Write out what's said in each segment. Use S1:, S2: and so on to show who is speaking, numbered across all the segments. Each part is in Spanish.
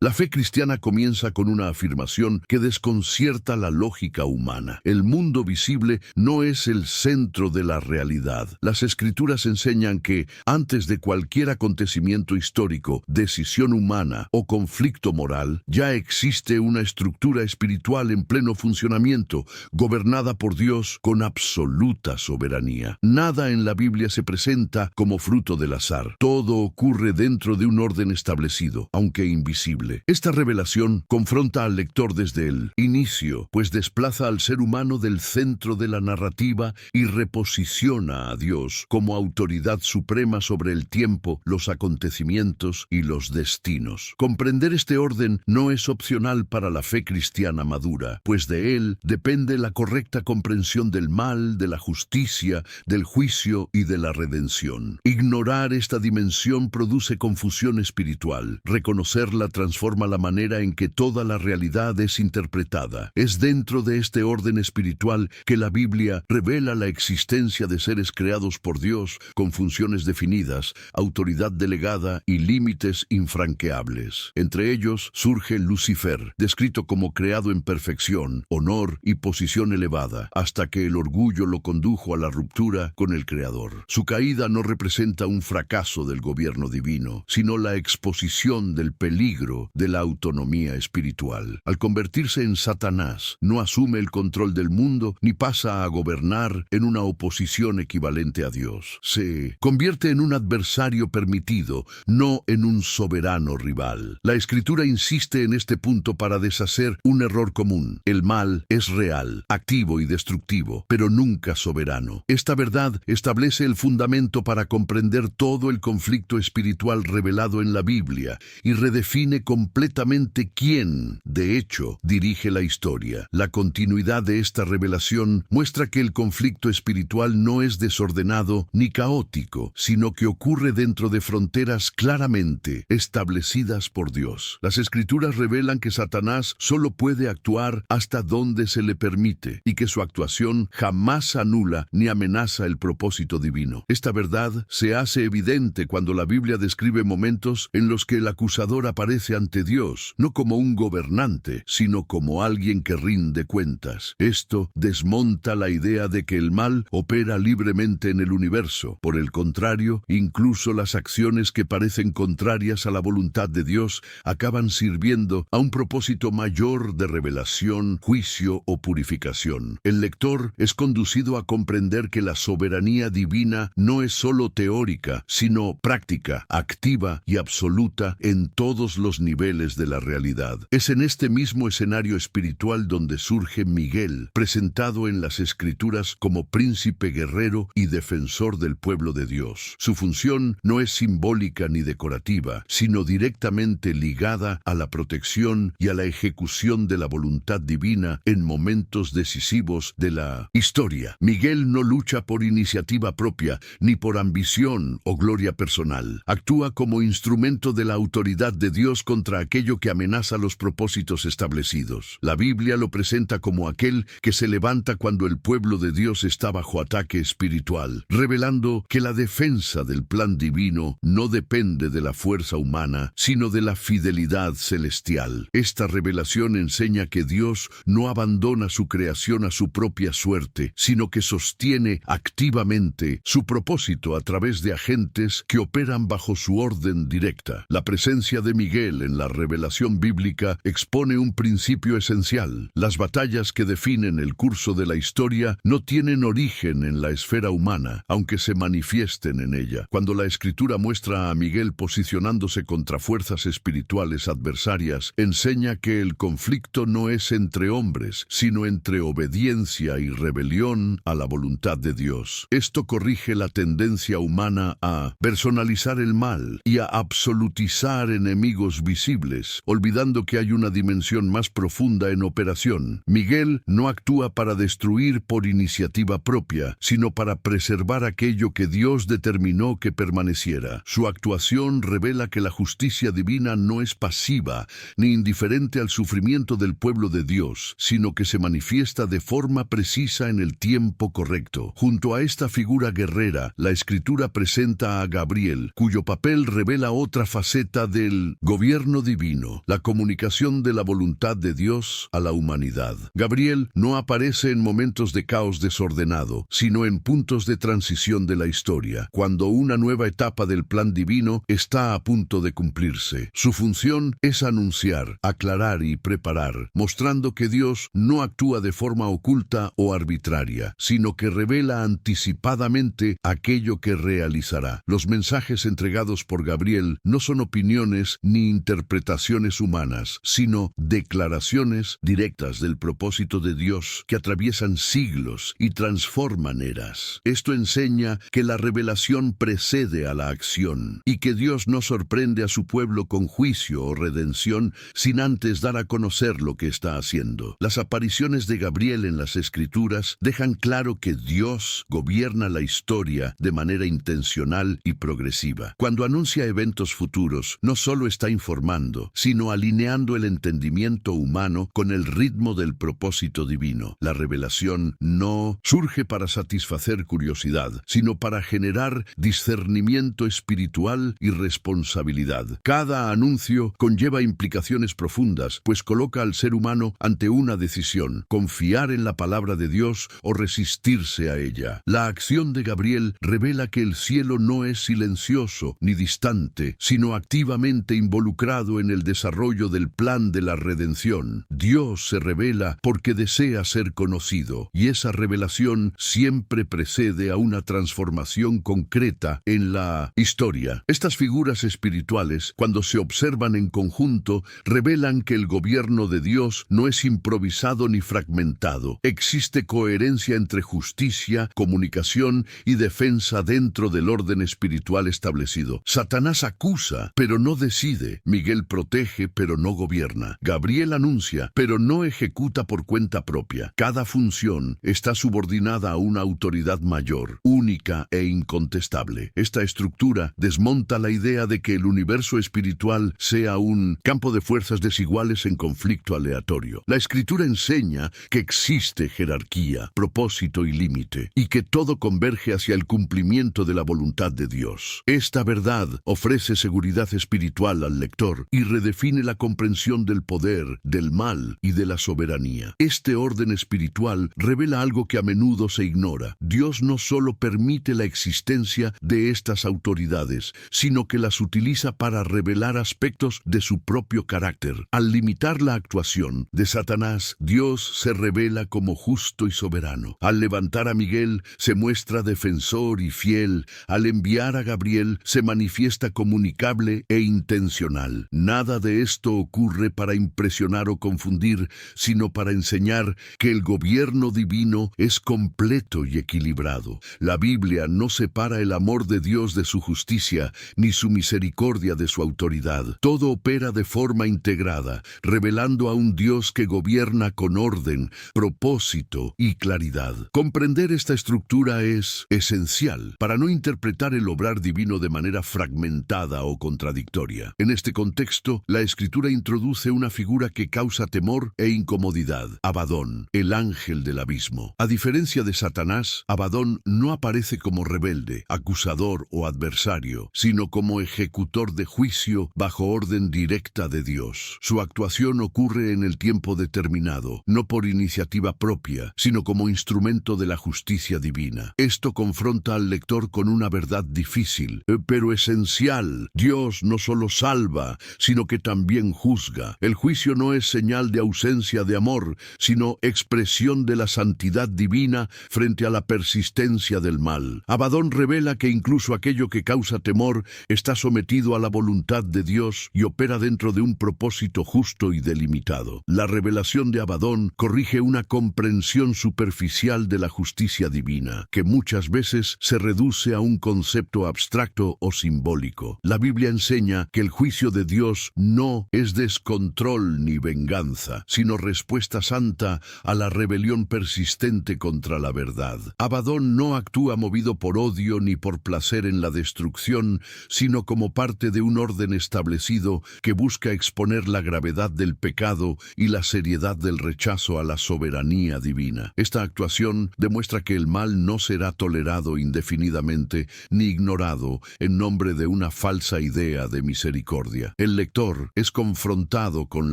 S1: La fe cristiana comienza con una afirmación que desconcierta la lógica humana. El mundo visible no es el centro de la realidad. Las Escrituras enseñan que, antes de cualquier acontecimiento histórico, decisión humana o conflicto moral, ya existe una estructura espiritual en pleno funcionamiento, gobernada por Dios con absoluta soberanía. Nada en la Biblia se presenta como fruto del azar. Todo ocurre dentro de un orden establecido, aunque invisible. Esta revelación confronta al lector desde el inicio, pues desplaza al ser humano del centro de la narrativa y reposiciona a Dios como autoridad suprema sobre el tiempo, los acontecimientos y los destinos. Comprender este orden no es opcional para la fe cristiana madura, pues de él depende la correcta comprensión del mal, de la justicia, del juicio y de la redención. Ignorar esta dimensión produce confusión espiritual. Reconocerla transforma la manera en que toda la realidad es interpretada. Es dentro de este orden espiritual que la Biblia revela la existencia de seres creados por Dios con funciones definidas, autoridad delegada y límites infranqueables. Entre ellos surge Lucifer, descrito como creado en perfección, honor y posición elevada, hasta que el orgullo lo condujo a la ruptura con el Creador. Su caída no representa un fracaso del gobierno divino, sino la exposición del peligro de la autonomía espiritual. Al convertirse en Satanás, no asume el control del mundo ni pasa a gobernar en una oposición equivalente a Dios. Se convierte en un adversario permitido, no en un soberano rival. La Escritura insiste en este punto para deshacer un error común. El mal es real, activo y destructivo, pero nunca soberano. Esta verdad establece el fundamento para comprender todo el conflicto espiritual revelado en la Biblia y redefine completamente quién, de hecho, dirige la historia. La continuidad de esta revelación muestra que el conflicto espiritual no es desordenado ni caótico, sino que ocurre dentro de fronteras claramente establecidas por Dios. Las Escrituras revelan que Satanás solo puede actuar hasta donde se le permite y que su actuación jamás anula ni amenaza el propósito divino. Esta verdad se hace evidente cuando la Biblia describe momentos en los que el acusador aparece ante Dios, no como un gobernante, sino como alguien que rinde cuentas. Esto desmonta la idea de que el mal opera libremente en el universo. Por el contrario, incluso las acciones que parecen contrarias a la voluntad de Dios acaban sirviendo a un propósito mayor de revelación, juicio o purificación. El lector es conducido a comprender que la soberanía divina no es solo teórica, sino práctica, activa y absoluta en todos los niveles de la realidad. Es en este mismo escenario espiritual donde surge Miguel, presentado en las Escrituras como príncipe guerrero y defensor del pueblo de Dios. Su función no es simbólica ni decorativa, sino directamente ligada a la protección y a la ejecución de la voluntad divina en momentos decisivos de la historia. Miguel no lucha por iniciativa propia, ni por ambición o gloria personal. Actúa como instrumento de la autoridad de Dios contra aquello que amenaza los propósitos establecidos. La Biblia lo presenta como aquel que se levanta cuando el pueblo de Dios está bajo ataque espiritual, revelando que la defensa del plan divino no depende de la fuerza humana, sino de la fidelidad celestial. Esta revelación enseña que Dios no abandona su creación a su propia suerte, sino que sostiene activamente su propósito a través de agentes que operan bajo su orden directa. La presencia de Miguel en la revelación bíblica expone un principio esencial. Las batallas que definen el curso de la historia no tienen origen en la esfera humana, aunque se manifiesten en ella. Cuando la Escritura muestra a Miguel posicionándose contra fuerzas espirituales adversarias, enseña que el conflicto no es entre hombres, sino entre obediencia y rebelión a la voluntad de Dios. Esto corrige la tendencia humana a personalizar el mal y a absolutizar enemigos visibles, olvidando que hay una dimensión más profunda en operación. Miguel no actúa para destruir por iniciativa propia, sino para preservar aquello que Dios determinó que permaneciera. Su actuación revela que la justicia divina no es pasiva ni indiferente al sufrimiento del pueblo de Dios, sino que se manifiesta de forma precisa en el tiempo correcto. Junto a esta figura guerrera, la Escritura presenta a Gabriel, cuyo papel revela otra faceta del gobierno gobierno divino, la comunicación de la voluntad de Dios a la humanidad. Gabriel no aparece en momentos de caos desordenado, sino en puntos de transición de la historia, cuando una nueva etapa del plan divino está a punto de cumplirse. Su función es anunciar, aclarar y preparar, mostrando que Dios no actúa de forma oculta o arbitraria, sino que revela anticipadamente aquello que realizará. Los mensajes entregados por Gabriel no son opiniones ni interpretaciones humanas, sino declaraciones directas del propósito de Dios que atraviesan siglos y transforman eras. Esto enseña que la revelación precede a la acción y que Dios no sorprende a su pueblo con juicio o redención sin antes dar a conocer lo que está haciendo. Las apariciones de Gabriel en las Escrituras dejan claro que Dios gobierna la historia de manera intencional y progresiva. Cuando anuncia eventos futuros, no solo está informando, sino alineando el entendimiento humano con el ritmo del propósito divino. La revelación no surge para satisfacer curiosidad, sino para generar discernimiento espiritual y responsabilidad. Cada anuncio conlleva implicaciones profundas, pues coloca al ser humano ante una decisión: confiar en la palabra de Dios o resistirse a ella. La acción de Gabriel revela que el cielo no es silencioso ni distante, sino activamente involucrado en el desarrollo del plan de la redención. Dios se revela porque desea ser conocido, y esa revelación siempre precede a una transformación concreta en la historia. Estas figuras espirituales, cuando se observan en conjunto, revelan que el gobierno de Dios no es improvisado ni fragmentado. Existe coherencia entre justicia, comunicación y defensa dentro del orden espiritual establecido. Satanás acusa, pero no decide. Miguel protege, pero no gobierna. Gabriel anuncia, pero no ejecuta por cuenta propia. Cada función está subordinada a una autoridad mayor, única e incontestable. Esta estructura desmonta la idea de que el universo espiritual sea un campo de fuerzas desiguales en conflicto aleatorio. La Escritura enseña que existe jerarquía, propósito y límite, y que todo converge hacia el cumplimiento de la voluntad de Dios. Esta verdad ofrece seguridad espiritual al lector y redefine la comprensión del poder, del mal y de la soberanía. Este orden espiritual revela algo que a menudo se ignora. Dios no solo permite la existencia de estas autoridades, sino que las utiliza para revelar aspectos de su propio carácter. Al limitar la actuación de Satanás, Dios se revela como justo y soberano. Al levantar a Miguel, se muestra defensor y fiel. Al enviar a Gabriel, se manifiesta comunicable e intencional. Nada de esto ocurre para impresionar o confundir, sino para enseñar que el gobierno divino es completo y equilibrado. La Biblia no separa el amor de Dios de su justicia, ni su misericordia de su autoridad. Todo opera de forma integrada, revelando a un Dios que gobierna con orden, propósito y claridad. Comprender esta estructura es esencial para no interpretar el obrar divino de manera fragmentada o contradictoria. En este contexto, la Escritura introduce una figura que causa temor e incomodidad: Abadón, el ángel del abismo. A diferencia de Satanás, Abadón no aparece como rebelde, acusador o adversario, sino como ejecutor de juicio bajo orden directa de Dios. Su actuación ocurre en el tiempo determinado, no por iniciativa propia, sino como instrumento de la justicia divina. Esto confronta al lector con una verdad difícil, pero esencial. Dios no solo salva, sino que también juzga. El juicio no es señal de ausencia de amor, sino expresión de la santidad divina frente a la persistencia del mal. Abadón revela que incluso aquello que causa temor está sometido a la voluntad de Dios y opera dentro de un propósito justo y delimitado. La revelación de Abadón corrige una comprensión superficial de la justicia divina, que muchas veces se reduce a un concepto abstracto o simbólico. La Biblia enseña que el juicio de Dios no es descontrol ni venganza, sino respuesta santa a la rebelión persistente contra la verdad. Abadón no actúa movido por odio ni por placer en la destrucción, sino como parte de un orden establecido que busca exponer la gravedad del pecado y la seriedad del rechazo a la soberanía divina. Esta actuación demuestra que el mal no será tolerado indefinidamente ni ignorado en nombre de una falsa idea de misericordia. El lector es confrontado con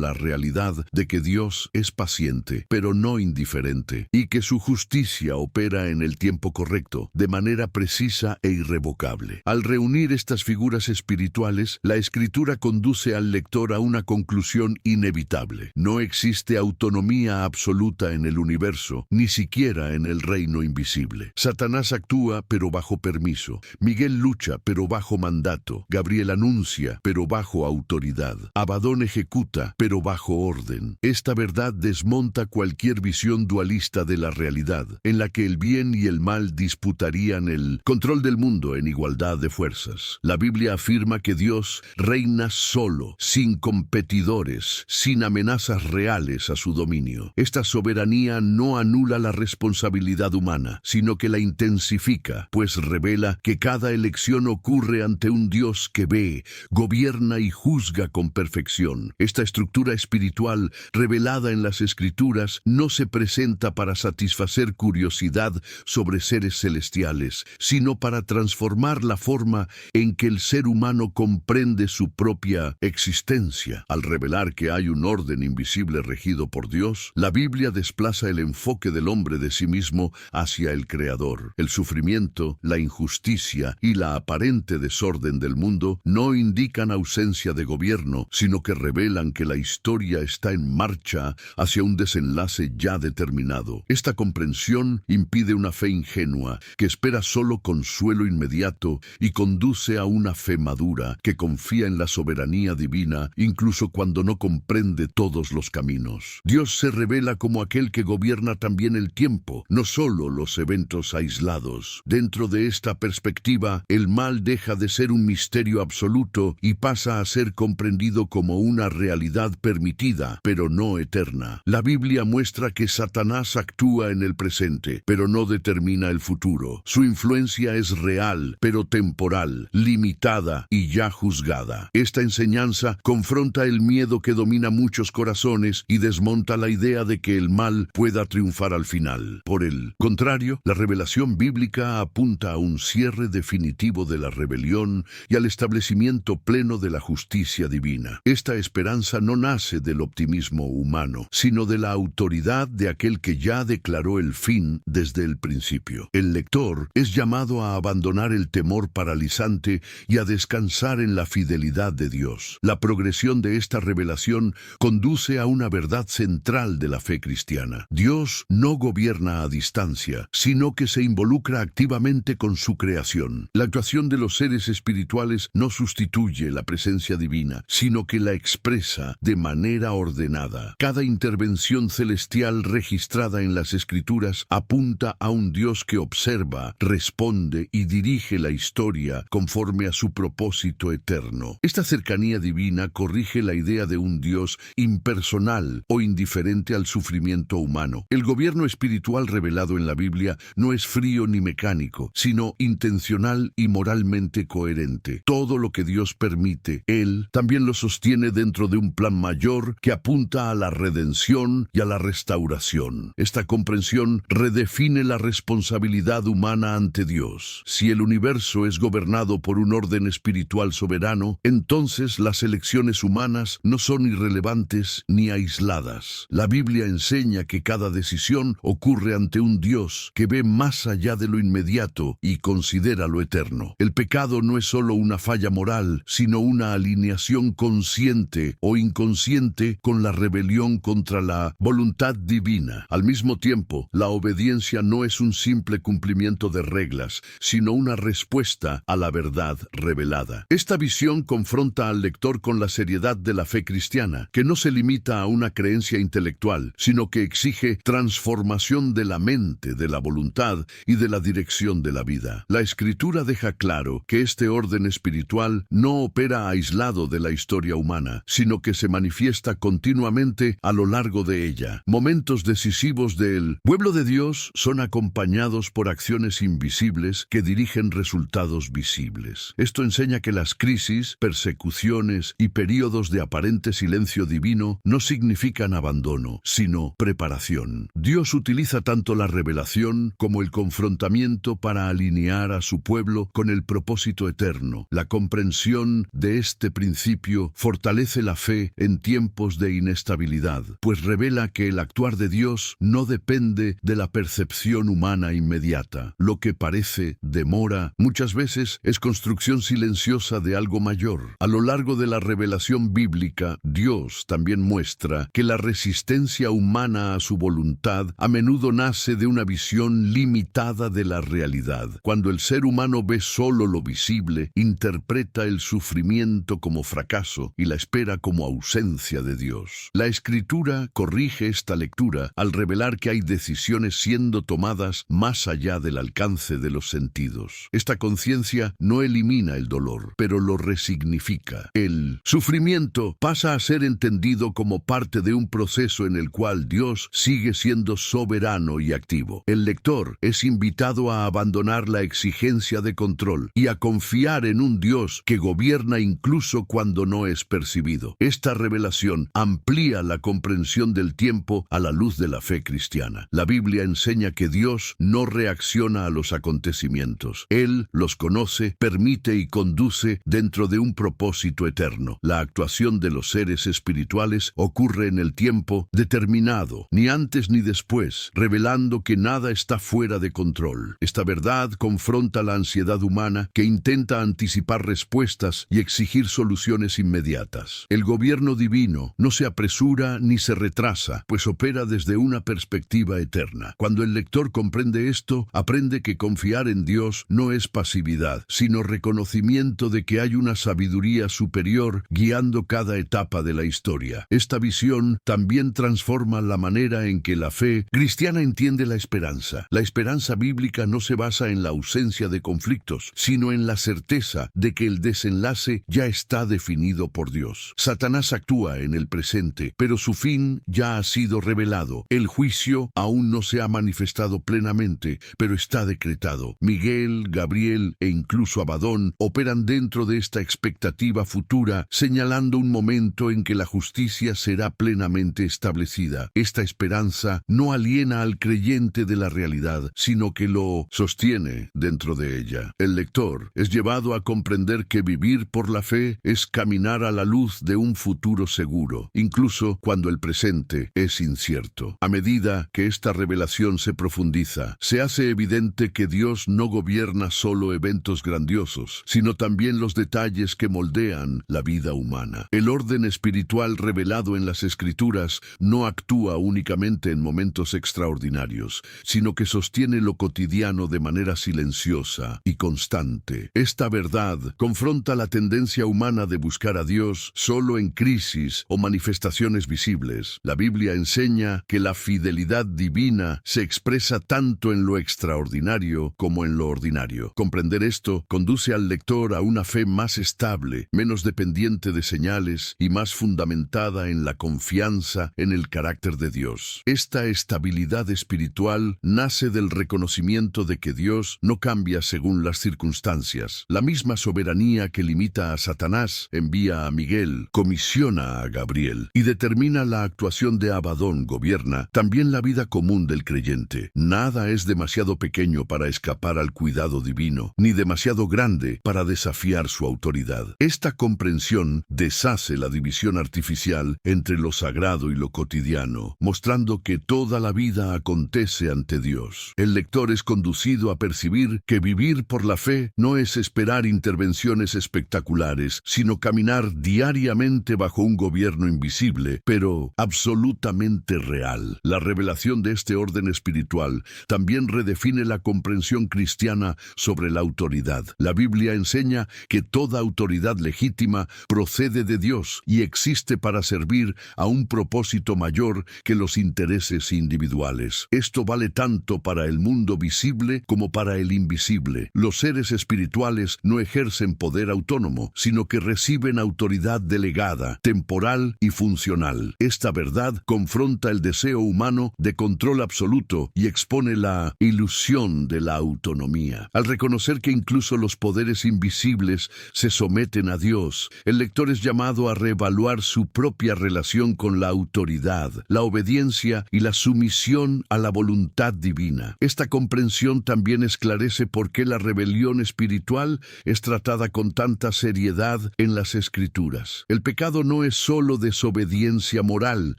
S1: la realidad de que Dios es paciente, pero no indiferente, y que su justicia opera en el tiempo correcto, de manera precisa e irrevocable. Al reunir estas figuras espirituales, la Escritura conduce al lector a una conclusión inevitable. No existe autonomía absoluta en el universo, ni siquiera en el reino invisible. Satanás actúa, pero bajo permiso. Miguel lucha, pero bajo mandato. Gabriel anuncia, pero bajo autoridad. Abadón ejecuta, pero bajo orden. Esta verdad desmonta cualquier visión dualista de la realidad, en la que el bien y el mal disputarían el control del mundo en igualdad de fuerzas. La Biblia afirma que Dios reina solo, sin competidores, sin amenazas reales a su dominio. Esta soberanía no anula la responsabilidad humana, sino que la intensifica, pues revela que cada elección ocurre ante un Dios que ve, gobierna y juzga con perfección. Esta estructura espiritual, revelada en las Escrituras, no se presenta para satisfacer curiosidad sobre seres celestiales, sino para transformar la forma en que el ser humano comprende su propia existencia. Al revelar que hay un orden invisible regido por Dios, la Biblia desplaza el enfoque del hombre de sí mismo hacia el Creador. El sufrimiento, la injusticia y la aparente desorden del mundo no indican ausencia de gobierno, sino que revelan que la historia está en marcha hacia un desenlace ya determinado. Esta comprensión impide una fe ingenua, que espera solo consuelo inmediato, y conduce a una fe madura, que confía en la soberanía divina, incluso cuando no comprende todos los caminos. Dios se revela como aquel que gobierna también el tiempo, no solo los eventos aislados. Dentro de esta perspectiva, el mal deja de ser un misterio absoluto y pasa a ser comprendido como una realidad permitida, pero no eterna. La Biblia muestra que Satanás actúa en el presente, pero no determina el futuro. Su influencia es real, pero temporal, limitada y ya juzgada. Esta enseñanza confronta el miedo que domina muchos corazones y desmonta la idea de que el mal pueda triunfar al final. Por el contrario, la revelación bíblica apunta a un cierre definitivo de la rebelión y al establecimiento pleno de la justicia divina. Esta esperanza no nace del optimismo humano, sino de la autoridad de aquel que ya declaró el fin desde el principio. El lector es llamado a abandonar el temor paralizante y a descansar en la fidelidad de Dios. La progresión de esta revelación conduce a una verdad central de la fe cristiana. Dios no gobierna a distancia, sino que se involucra activamente con su creación. La actuación de los seres espirituales no sustituye la presencia divina, sino que la expresa de manera ordenada. Cada intervención celestial registrada en las Escrituras apunta a un Dios que observa, responde y dirige la historia conforme a su propósito eterno. Esta cercanía divina corrige la idea de un Dios impersonal o indiferente al sufrimiento humano. El gobierno espiritual revelado en la Biblia no es frío ni mecánico, sino intencional y moralmente coherente. Todo lo que Dios permite, Él también lo sostiene dentro de un plan mayor que apunta a la redención y a la restauración. Esta comprensión redefine la responsabilidad humana ante Dios. Si el universo es gobernado por un orden espiritual soberano, entonces las elecciones humanas no son irrelevantes ni aisladas. La Biblia enseña que cada decisión ocurre ante un Dios que ve más allá de lo inmediato y considera lo eterno. El pecado no es solo una falla moral, sino una alineación consciente o inconsciente con la rebelión contra la voluntad divina. Al mismo tiempo, la obediencia no es un simple cumplimiento de reglas, sino una respuesta a la verdad revelada. Esta visión confronta al lector con la seriedad de la fe cristiana, que no se limita a una creencia intelectual, sino que exige transformación de la mente, de la voluntad y de la dirección de la vida. La Escritura deja claro que este orden espiritual no opera aislado de la historia humana, sino que se manifiesta continuamente a lo largo de ella. Momentos decisivos del pueblo de Dios son acompañados por acciones invisibles que dirigen resultados visibles. Esto enseña que las crisis, persecuciones y períodos de aparente silencio divino no significan abandono, sino preparación. Dios utiliza tanto la revelación como el confrontamiento para alinear a su pueblo con el propósito eterno. La comprensión de este principio fortalece la fe en tiempos de inestabilidad, pues revela que el actuar de Dios no depende de la percepción humana inmediata. Lo que parece demora muchas veces es construcción silenciosa de algo mayor. A lo largo de la revelación bíblica, Dios también muestra que la resistencia humana a su voluntad a menudo nace de una visión limitada de la realidad. Cuando el ser humano ve solo lo visible, interpreta el sufrimiento como fracaso y la espera como ausencia de Dios. La Escritura corrige esta lectura al revelar que hay decisiones siendo tomadas más allá del alcance de los sentidos. Esta conciencia no elimina el dolor, pero lo resignifica. El sufrimiento pasa a ser entendido como parte de un proceso en el cual Dios sigue siendo soberano y activo. El lector es invitado a abandonar la exigencia de control y a confiar en un Dios que gobierna incluso cuando no es percibido. Esta revelación amplía la comprensión del tiempo a la luz de la fe cristiana. La Biblia enseña que Dios no reacciona a los acontecimientos. Él los conoce, permite y conduce dentro de un propósito eterno. La actuación de los seres espirituales ocurre en el tiempo determinado, ni antes ni después, revelando que nada está fuera de control. Esta verdad confronta la ansiedad humana que intenta anticipar respuestas y exigir soluciones inmediatas. El gobierno divino no se apresura ni se retrasa, pues opera desde una perspectiva eterna. Cuando el lector comprende esto, aprende que confiar en Dios no es pasividad, sino reconocimiento de que hay una sabiduría superior guiando cada etapa de la historia. Esta visión también transforma la manera en que la fe cristiana entiende la esperanza. La esperanza bíblica no se basa en la ausencia de conflictos, sino en la certeza de que el desenlace ya está definido por Dios. Satanás actúa en el presente, pero su fin ya ha sido revelado. El juicio aún no se ha manifestado plenamente, pero está decretado. Miguel, Gabriel e incluso Abadón operan dentro de esta expectativa futura, señalando un momento en que la justicia será plenamente establecida. Esta esperanza no aliena al creyente de la realidad, sino que lo sostiene dentro de ella. El lector es llevado a comprender que vivir por la fe es caminar a la luz de un futuro seguro, incluso cuando el presente es incierto. A medida que esta revelación se profundiza, se hace evidente que Dios no gobierna solo eventos grandiosos, sino también los detalles que moldean la vida humana. El orden espiritual revelado en las Escrituras no actúa únicamente en momentos extraordinarios, sino que sostiene lo cotidiano de manera silenciosa y constante. Esta verdad confronta la tendencia humana de buscar a Dios solo en crisis o manifestaciones visibles. La Biblia enseña que la fidelidad divina se expresa tanto en lo extraordinario como en lo ordinario. Comprender esto conduce al lector a una fe más estable, menos dependiente de señales y más fundamentada en la confianza en el carácter de Dios. Esta estabilidad espiritual nace del reconocimiento de que Dios no cambia según las circunstancias. La misma soberanía que limita a Satanás envía a Miguel, comisiona a Gabriel y determina la actuación de Abadón, gobierna también la vida común del creyente. Nada es demasiado pequeño para escapar al cuidado divino, ni demasiado grande para desafiar su autoridad. Esta comprensión deshace la división artificial entre lo sagrado y lo cotidiano, mostrando que toda la vida acontece ante Dios. El lector es conducido a percibir que vivir por la fe no es esperar intervenciones espectaculares, sino caminar diariamente bajo un gobierno invisible, pero absolutamente real. La revelación de este orden espiritual también redefine la comprensión cristiana sobre la autoridad. La Biblia enseña que toda autoridad legítima procede de Dios y existe para servir a un propósito mayor que los intereses individuales. Esto vale tanto para el mundo visible como para el invisible. Los seres espirituales no ejercen poder autónomo, sino que reciben autoridad delegada, temporal y funcional. Esta verdad confronta el deseo humano de control absoluto y expone la ilusión de la autonomía. Al reconocer que incluso los poderes invisibles se someten a Dios, el lector es llamado a reevaluar su propia relación con la autoridad, la obediencia y la sumisión a la voluntad divina. Esta comprensión también esclarece por qué la rebelión espiritual es tratada con tanta seriedad verdad en las Escrituras. El pecado no es solo desobediencia moral,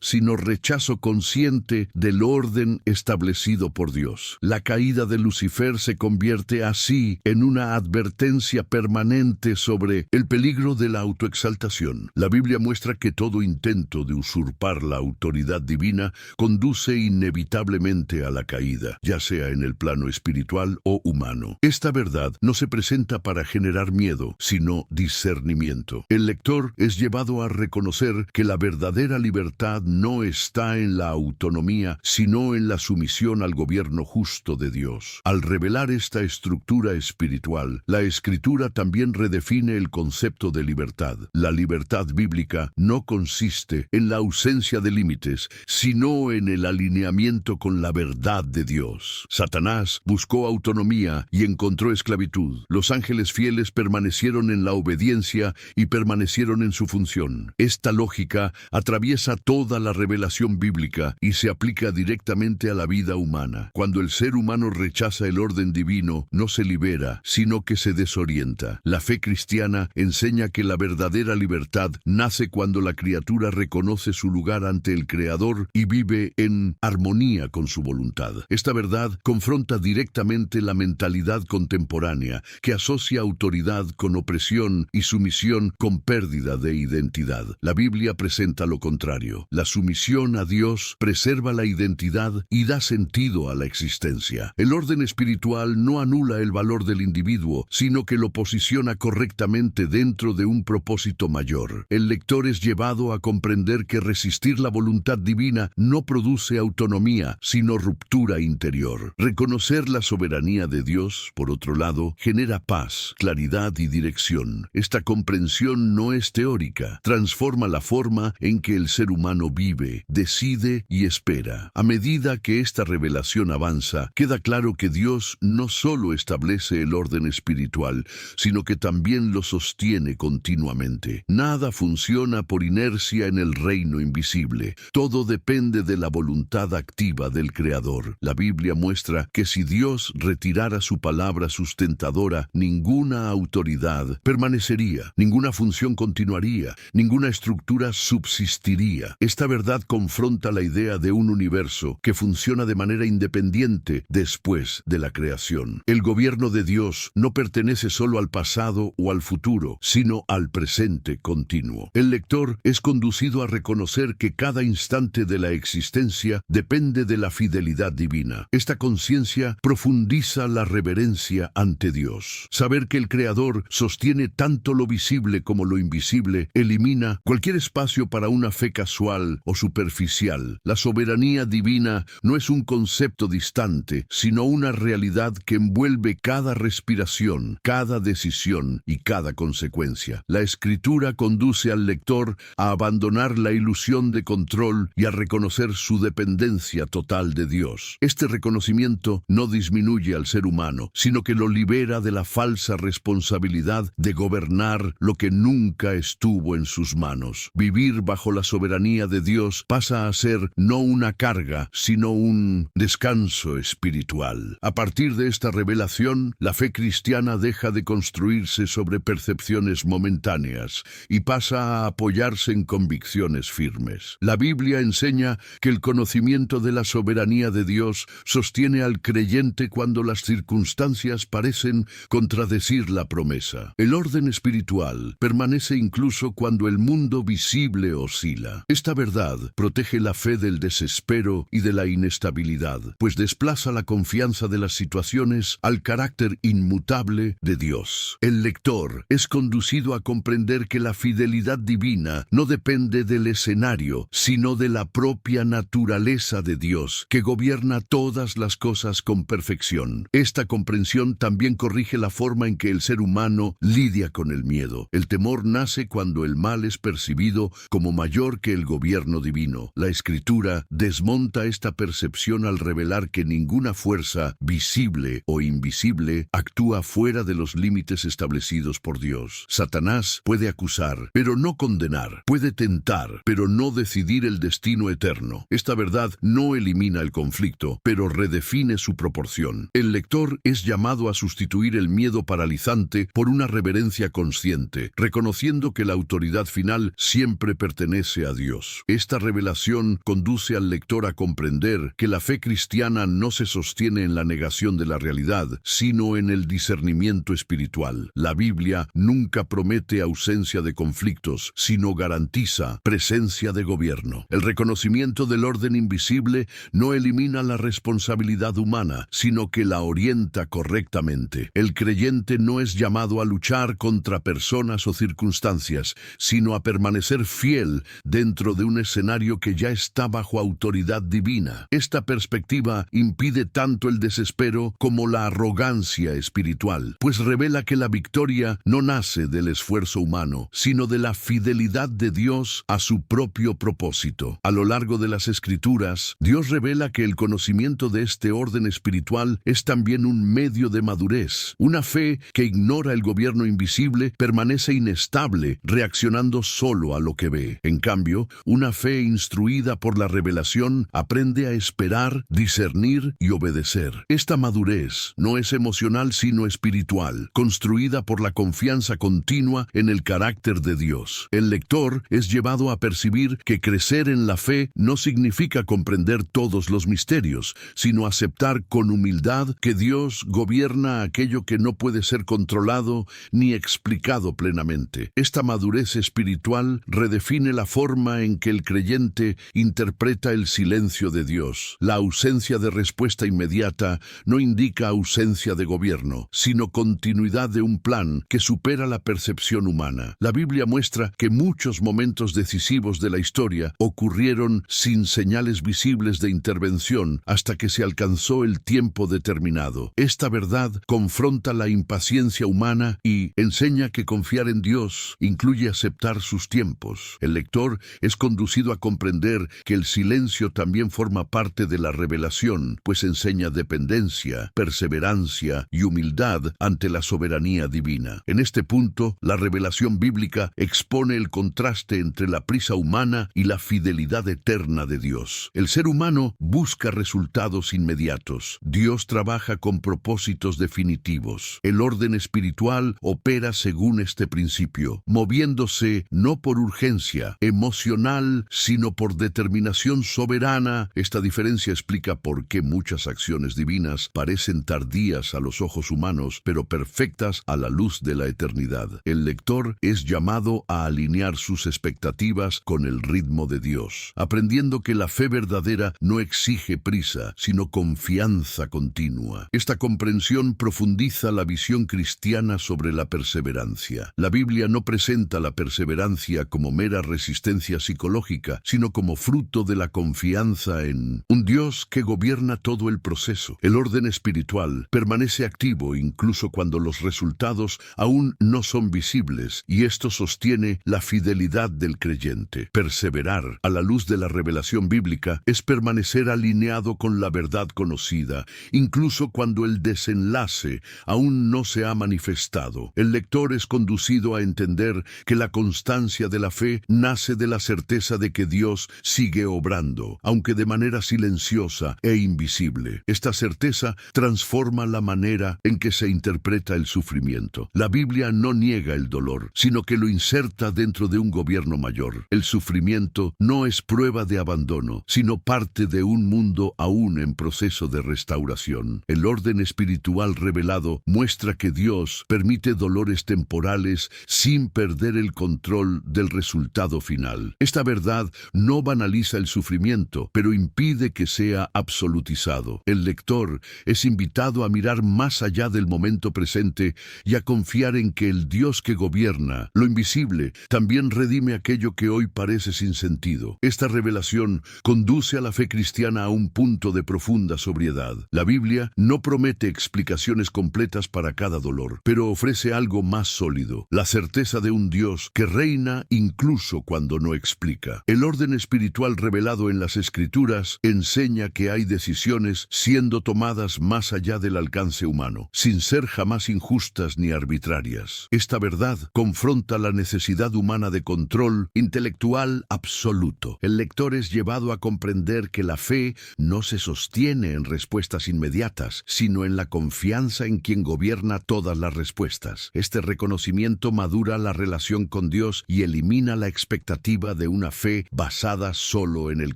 S1: sino rechazo consciente del orden establecido por Dios. La caída de Lucifer se convierte así en una advertencia permanente sobre el peligro de la autoexaltación. La Biblia muestra que todo intento de usurpar la autoridad divina conduce inevitablemente a la caída, ya sea en el plano espiritual o humano. Esta verdad no se presenta para generar miedo, sino discernimiento. El lector es llevado a reconocer que la verdadera libertad no está en la autonomía, sino en la sumisión al gobierno justo de Dios. Al revelar esta estructura espiritual, la Escritura también redefine el concepto de libertad. La libertad bíblica no consiste en la ausencia de límites, sino en el alineamiento con la verdad de Dios. Satanás buscó autonomía y encontró esclavitud. Los ángeles fieles permanecieron en la obediencia y permanecieron en su función. Esta lógica atraviesa toda la revelación bíblica y se aplica directamente a la vida humana. Cuando el ser humano rechaza el orden divino, no se libera, sino que se desorienta. La fe cristiana enseña que la verdadera libertad nace cuando la criatura reconoce su lugar ante el Creador y vive en armonía con su voluntad. Esta verdad confronta directamente la mentalidad contemporánea, que asocia autoridad con opresión y sumisión con pérdida de identidad. La Biblia presenta lo contrario. La sumisión a Dios preserva la identidad y da sentido a la existencia. El orden espiritual no anula el valor del individuo, sino que lo posiciona correctamente dentro de un propósito mayor. El lector es llevado a comprender que resistir la voluntad divina no produce autonomía, sino ruptura interior. Reconocer la soberanía de Dios, por otro lado, genera paz, claridad y dirección. Esta comprensión no es teórica, transforma la forma en que el ser humano vive, decide y espera. A medida que esta revelación avanza, queda claro que Dios no solo establece el orden espiritual, sino que también lo sostiene continuamente. Nada funciona por inercia en el reino invisible. Todo depende de la voluntad activa del Creador. La Biblia muestra que si Dios retirara su palabra sustentadora, ninguna autoridad permanecería, ninguna función continuaría, ninguna estructura subsistiría. Esta verdad confronta la idea de un universo que funciona de manera independiente después de la creación. El gobierno de Dios no pertenece solo al pasado o al futuro, sino al presente continuo. El lector es conducido a reconocer que cada instante de la existencia depende de la fidelidad divina. Esta conciencia profundiza la reverencia ante Dios. Saber que el Creador sostiene tanto lo visible como lo invisible elimina cualquier espacio para una fe casual o superficial. La soberanía divina no es un concepto distante, sino una realidad que envuelve cada respiración, cada decisión y cada consecuencia. La Escritura conduce al lector a abandonar la ilusión de control y a reconocer su dependencia total de Dios. Este reconocimiento no disminuye al ser humano, sino que lo libera de la falsa responsabilidad de gobernar lo que nunca estuvo en sus manos. Vivir bajo la soberanía de Dios pasa a ser no una carga, sino un descanso espiritual. A partir de esta revelación, la fe cristiana deja de construirse sobre percepciones momentáneas y pasa a apoyarse en convicciones firmes. La Biblia enseña que el conocimiento de la soberanía de Dios sostiene al creyente cuando las circunstancias parecen contradecir la promesa. El orden espiritual permanece incluso cuando el mundo visible oscila. Esta verdad protege la fe del desespero y de la inestabilidad, pues desplaza la confianza de las situaciones al carácter inmutable de Dios. El lector es conducido a comprender que la fidelidad divina no depende del escenario, sino de la propia naturaleza de Dios, que gobierna todas las cosas con perfección. Esta comprensión también corrige la forma en que el ser humano lidia con el miedo. El temor nace cuando el mal es percibido como mayor que el gobierno divino. La Escritura desmonta esta percepción al revelar que ninguna fuerza, visible o invisible, actúa fuera de los límites establecidos por Dios. Satanás puede acusar, pero no condenar. Puede tentar, pero no decidir el destino eterno. Esta verdad no elimina el conflicto, pero redefine su proporción. El lector es llamado a sustituir el miedo paralizante por una reverencia constante consciente, reconociendo que la autoridad final siempre pertenece a Dios. Esta revelación conduce al lector a comprender que la fe cristiana no se sostiene en la negación de la realidad, sino en el discernimiento espiritual. La Biblia nunca promete ausencia de conflictos, sino garantiza presencia de gobierno. El reconocimiento del orden invisible no elimina la responsabilidad humana, sino que la orienta correctamente. El creyente no es llamado a luchar contra personas o circunstancias, sino a permanecer fiel dentro de un escenario que ya está bajo autoridad divina. Esta perspectiva impide tanto el desespero como la arrogancia espiritual, pues revela que la victoria no nace del esfuerzo humano, sino de la fidelidad de Dios a su propio propósito. A lo largo de las Escrituras, Dios revela que el conocimiento de este orden espiritual es también un medio de madurez. Una fe que ignora el gobierno invisible permanece inestable, reaccionando solo a lo que ve. En cambio, una fe instruida por la revelación aprende a esperar, discernir y obedecer. Esta madurez no es emocional sino espiritual, construida por la confianza continua en el carácter de Dios. El lector es llevado a percibir que crecer en la fe no significa comprender todos los misterios, sino aceptar con humildad que Dios gobierna aquello que no puede ser controlado ni explicado plenamente. Esta madurez espiritual redefine la forma en que el creyente interpreta el silencio de Dios. La ausencia de respuesta inmediata no indica ausencia de gobierno, sino continuidad de un plan que supera la percepción humana. La Biblia muestra que muchos momentos decisivos de la historia ocurrieron sin señales visibles de intervención hasta que se alcanzó el tiempo determinado. Esta verdad confronta la impaciencia humana y enseña que confiar en Dios incluye aceptar sus tiempos. El lector es conducido a comprender que el silencio también forma parte de la revelación, pues enseña dependencia, perseverancia y humildad ante la soberanía divina. En este punto, la revelación bíblica expone el contraste entre la prisa humana y la fidelidad eterna de Dios. El ser humano busca resultados inmediatos. Dios trabaja con propósitos definitivos. El orden espiritual opera según este principio, moviéndose no por urgencia emocional, sino por determinación soberana. Esta diferencia explica por qué muchas acciones divinas parecen tardías a los ojos humanos, pero perfectas a la luz de la eternidad. El lector es llamado a alinear sus expectativas con el ritmo de Dios, aprendiendo que la fe verdadera no exige prisa, sino confianza continua. Esta comprensión profundiza la visión cristiana sobre la perseverancia. La Biblia no presenta la perseverancia como mera resistencia psicológica, sino como fruto de la confianza en un Dios que gobierna todo el proceso. El orden espiritual permanece activo incluso cuando los resultados aún no son visibles, y esto sostiene la fidelidad del creyente. Perseverar a la luz de la revelación bíblica es permanecer alineado con la verdad conocida, incluso cuando el desenlace aún no se ha manifestado. El lector es conducido a entender que la constancia de la fe nace de la certeza de que Dios sigue obrando, aunque de manera silenciosa e invisible. Esta certeza transforma la manera en que se interpreta el sufrimiento. La Biblia no niega el dolor, sino que lo inserta dentro de un gobierno mayor. El sufrimiento no es prueba de abandono, sino parte de un mundo aún en proceso de restauración. El orden espiritual revelado muestra que Dios permite dolores temporales sin perder el control del resultado final. Esta verdad no banaliza el sufrimiento, pero impide que sea absolutizado. El lector es invitado a mirar más allá del momento presente y a confiar en que el Dios que gobierna lo invisible también redime aquello que hoy parece sin sentido. Esta revelación conduce a la fe cristiana a un punto de profunda sobriedad. La Biblia no promete explicaciones completas para cada dolor, pero ofrece algo más sólido: la certeza de un Dios que reina incluso cuando no explica. El orden espiritual revelado en las Escrituras enseña que hay decisiones siendo tomadas más allá del alcance humano, sin ser jamás injustas ni arbitrarias. Esta verdad confronta la necesidad humana de control intelectual absoluto. El lector es llevado a comprender que la fe no se sostiene en respuestas inmediatas, sino en la confianza en quien gobierna todas las respuestas. Este reconocimiento conocimiento madura la relación con Dios y elimina la expectativa de una fe basada solo en el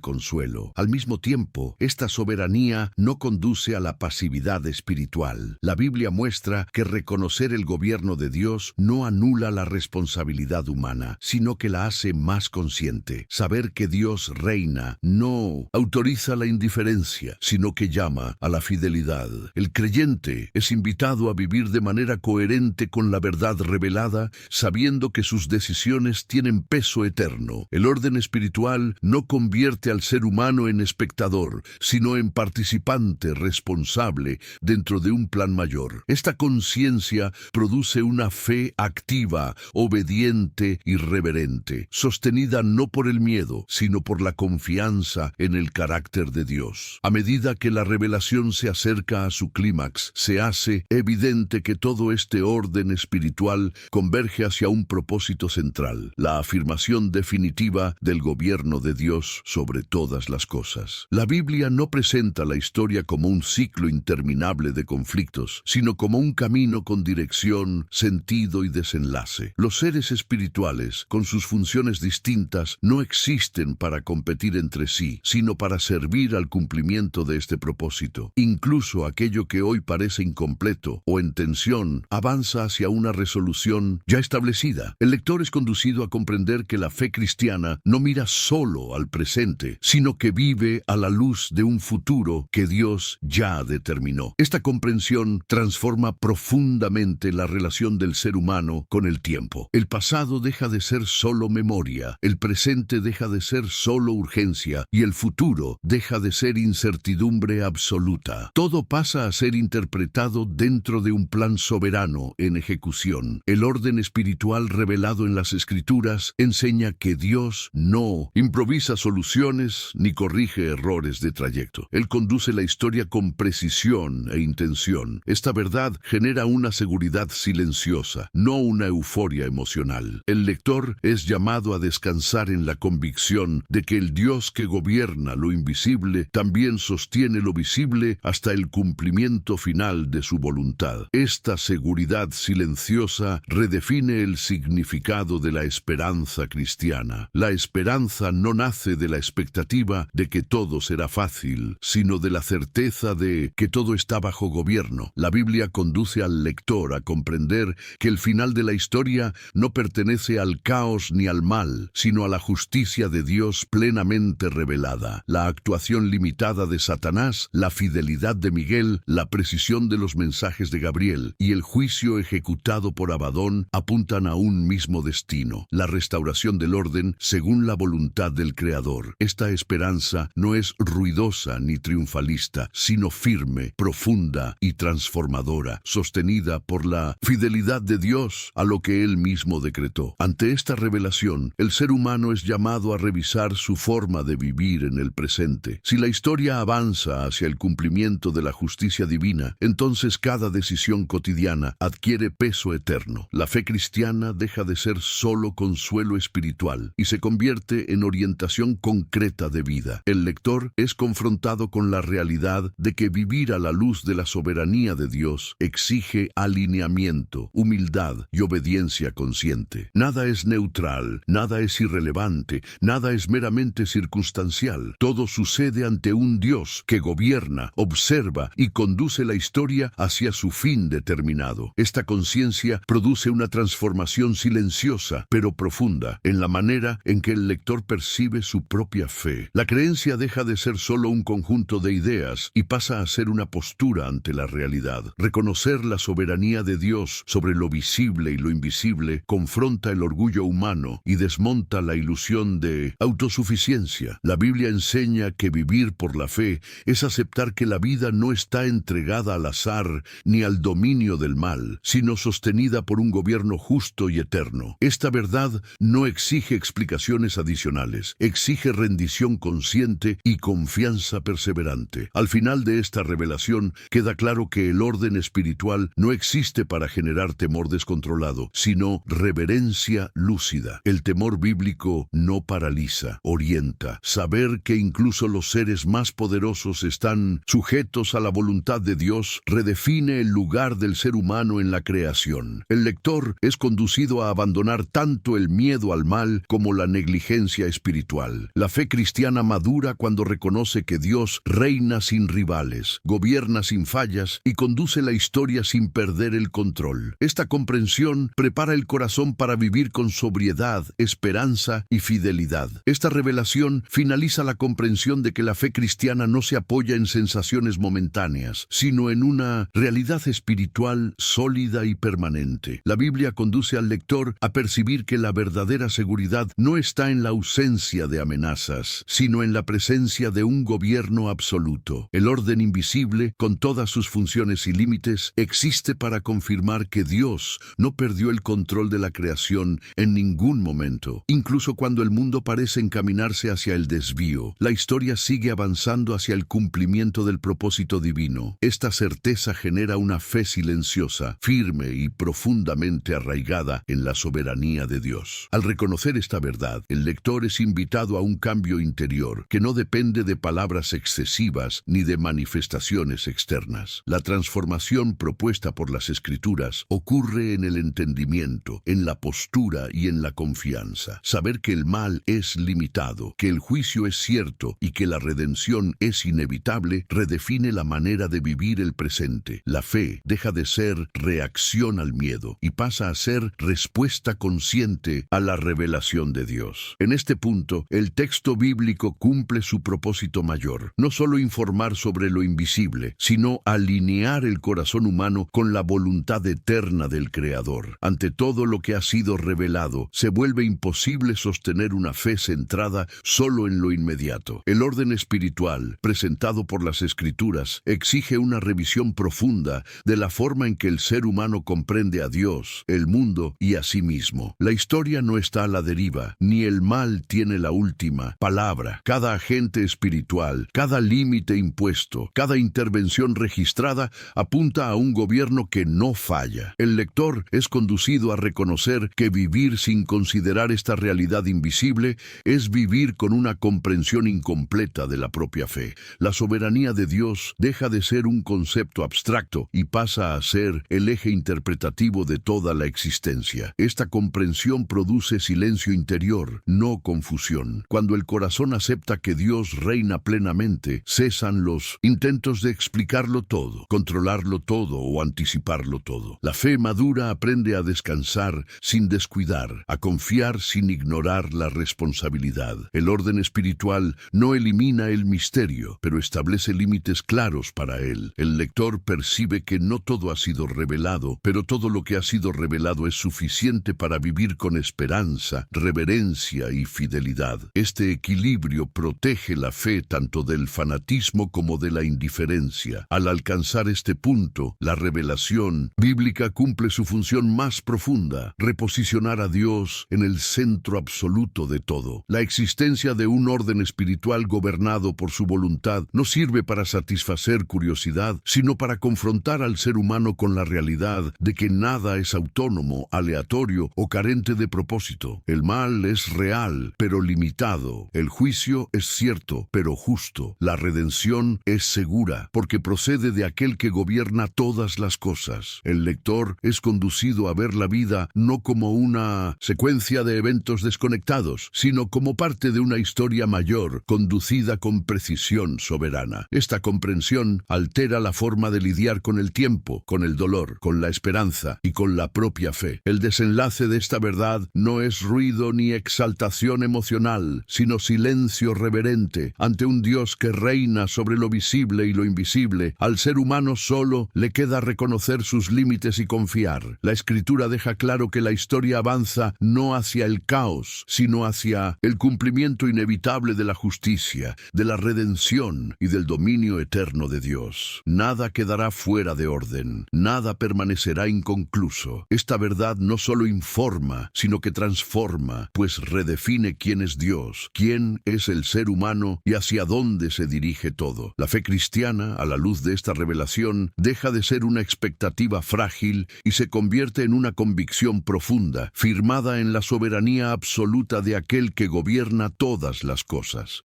S1: consuelo. Al mismo tiempo, esta soberanía no conduce a la pasividad espiritual. La Biblia muestra que reconocer el gobierno de Dios no anula la responsabilidad humana, sino que la hace más consciente. Saber que Dios reina no autoriza la indiferencia, sino que llama a la fidelidad. El creyente es invitado a vivir de manera coherente con la verdad revelada, sabiendo que sus decisiones tienen peso eterno. El orden espiritual no convierte al ser humano en espectador, sino en participante responsable dentro de un plan mayor. Esta conciencia produce una fe activa, obediente y reverente, sostenida no por el miedo, sino por la confianza en el carácter de Dios. A medida que la revelación se acerca a su clímax, se hace evidente que todo este orden espiritual converge hacia un propósito central: la afirmación definitiva del gobierno de Dios sobre todas las cosas. La Biblia no presenta la historia como un ciclo interminable de conflictos, sino como un camino con dirección, sentido y desenlace. Los seres espirituales, con sus funciones distintas, no existen para competir entre sí, sino para servir al cumplimiento de este propósito. Incluso aquello que hoy parece incompleto o en tensión avanza hacia una resolución ya establecida. El lector es conducido a comprender que la fe cristiana no mira solo al presente, sino que vive a la luz de un futuro que Dios ya determinó. Esta comprensión transforma profundamente la relación del ser humano con el tiempo. El pasado deja de ser solo memoria, el presente deja de ser solo urgencia y el futuro deja de ser incertidumbre absoluta. Todo pasa a ser interpretado dentro de un plan soberano en ejecución. El orden espiritual revelado en las Escrituras enseña que Dios no improvisa soluciones ni corrige errores de trayecto. Él conduce la historia con precisión e intención. Esta verdad genera una seguridad silenciosa, no una euforia emocional. El lector es llamado a descansar en la convicción de que el Dios que gobierna lo invisible también sostiene lo visible hasta el cumplimiento final de su voluntad. Esta seguridad silenciosa redefine el significado de la esperanza cristiana. La esperanza no nace de la expectativa de que todo será fácil, sino de la certeza de que todo está bajo gobierno. La Biblia conduce al lector a comprender que el final de la historia no pertenece al caos ni al mal, sino a la justicia de Dios plenamente revelada. La actuación limitada de Satanás, la fidelidad de Miguel, la precisión de los mensajes de Gabriel y el juicio ejecutado por Abadón apuntan a un mismo destino: la restauración del orden según la voluntad del Creador. Esta esperanza no es ruidosa ni triunfalista, sino firme, profunda y transformadora, sostenida por la fidelidad de Dios a lo que Él mismo decretó. Ante esta revelación, el ser humano es llamado a revisar su forma de vivir en el presente. Si la historia avanza hacia el cumplimiento de la justicia divina, entonces cada decisión cotidiana adquiere peso eterno. La fe cristiana deja de ser solo consuelo espiritual y se convierte en orientación concreta de vida. El lector es confrontado con la realidad de que vivir a la luz de la soberanía de Dios exige alineamiento, humildad y obediencia consciente. Nada es neutral, nada es irrelevante, nada es meramente circunstancial. Todo sucede ante un Dios que gobierna, observa y conduce la historia hacia su fin determinado. Esta conciencia produce una transformación silenciosa pero profunda en la manera en que el lector percibe su propia fe. La creencia deja de ser solo un conjunto de ideas y pasa a ser una postura ante la realidad. Reconocer la soberanía de Dios sobre lo visible y lo invisible confronta el orgullo humano y desmonta la ilusión de autosuficiencia. La Biblia enseña que vivir por la fe es aceptar que la vida no está entregada al azar ni al dominio del mal, sino sostenida por un gobierno justo y eterno. Esta verdad no exige explicaciones adicionales, exige rendición consciente y confianza perseverante. Al final de esta revelación queda claro que el orden espiritual no existe para generar temor descontrolado, sino reverencia lúcida. El temor bíblico no paraliza, orienta. Saber que incluso los seres más poderosos están sujetos a la voluntad de Dios redefine el lugar del ser humano en la creación. revelación. El lector es conducido a abandonar tanto el miedo al mal como la negligencia espiritual. La fe cristiana madura cuando reconoce que Dios reina sin rivales, gobierna sin fallas y conduce la historia sin perder el control. Esta comprensión prepara el corazón para vivir con sobriedad, esperanza y fidelidad. Esta revelación finaliza la comprensión de que la fe cristiana no se apoya en sensaciones momentáneas, sino en una realidad espiritual sólida y permanente. La Biblia conduce al lector a percibir que la verdadera seguridad no está en la ausencia de amenazas, sino en la presencia de un gobierno absoluto. El orden invisible, con todas sus funciones y límites, existe para confirmar que Dios no perdió el control de la creación en ningún momento. Incluso cuando el mundo parece encaminarse hacia el desvío, la historia sigue avanzando hacia el cumplimiento del propósito divino. Esta certeza genera una fe silenciosa, firme y profundamente arraigada en la soberanía de Dios. Al reconocer esta verdad, el lector es invitado a un cambio interior que no depende de palabras excesivas ni de manifestaciones externas. La transformación propuesta por las Escrituras ocurre en el entendimiento, en la postura y en la confianza. Saber que el mal es limitado, que el juicio es cierto y que la redención es inevitable redefine la manera de vivir el presente. La fe deja de ser reacción al miedo y pasa a ser respuesta consciente a la revelación de Dios. En este punto, el texto bíblico cumple su propósito mayor, no solo informar sobre lo invisible, sino alinear el corazón humano con la voluntad eterna del Creador. Ante todo lo que ha sido revelado, se vuelve imposible sostener una fe centrada solo en lo inmediato. El orden espiritual, presentado por las Escrituras, exige una revisión profunda de la forma en que el ser humano comprende a Dios, el mundo y a sí mismo. La historia no está a la deriva, ni el mal tiene la última palabra. Cada agente espiritual, cada límite impuesto, cada intervención registrada apunta a un gobierno que no falla. El lector es conducido a reconocer que vivir sin considerar esta realidad invisible es vivir con una comprensión incompleta de la propia fe. La soberanía de Dios deja de ser un concepto abstracto y pasa a ser el eje interpretativo de toda la existencia. Esta comprensión produce silencio interior, no confusión. Cuando el corazón acepta que Dios reina plenamente, cesan los intentos de explicarlo todo, controlarlo todo o anticiparlo todo. La fe madura aprende a descansar sin descuidar, a confiar sin ignorar la responsabilidad. El orden espiritual no elimina el misterio, pero establece límites claros para él. El lector percibe que no todo ha sido revelado, pero todo lo que ha sido revelado es suficiente para vivir con esperanza, reverencia y fidelidad. Este equilibrio protege la fe tanto del fanatismo como de la indiferencia. Al alcanzar este punto, la revelación bíblica cumple su función más profunda, reposicionar a Dios en el centro absoluto de todo. La existencia de un orden espiritual gobernado por su voluntad no sirve para satisfacer curiosidad, sino para confrontar al ser humano con la realidad de que nada es autónomo, aleatorio o carente de propósito. El mal es real, pero limitado. El juicio es cierto, pero justo. La redención es segura, porque procede de aquel que gobierna todas las cosas. El lector es conducido a ver la vida no como una secuencia de eventos desconectados, sino como parte de una historia mayor, conducida con precisión soberana. Esta comprensión altera la forma de lidiar con el tiempo, con el dolor, con la esperanza y con la propia fe. El desenlace de esta verdad no es ruido ni exaltación emocional, sino silencio reverente ante un Dios que reina sobre lo visible y lo invisible. Al ser humano solo le queda reconocer sus límites y confiar. La Escritura deja claro que la historia avanza no hacia el caos, sino hacia el cumplimiento inevitable de la justicia, de la redención y del dominio eterno de Dios. Nada quedará fuera de orden, nada permanecerá inconcluso. Esta verdad no solo informa, sino que transforma, pues redefine quién es Dios, quién es el ser humano y hacia dónde se dirige todo. La fe cristiana, a la luz de esta revelación, deja de ser una expectativa frágil y se convierte en una convicción profunda, firmada en la soberanía absoluta de aquel que gobierna todas las cosas.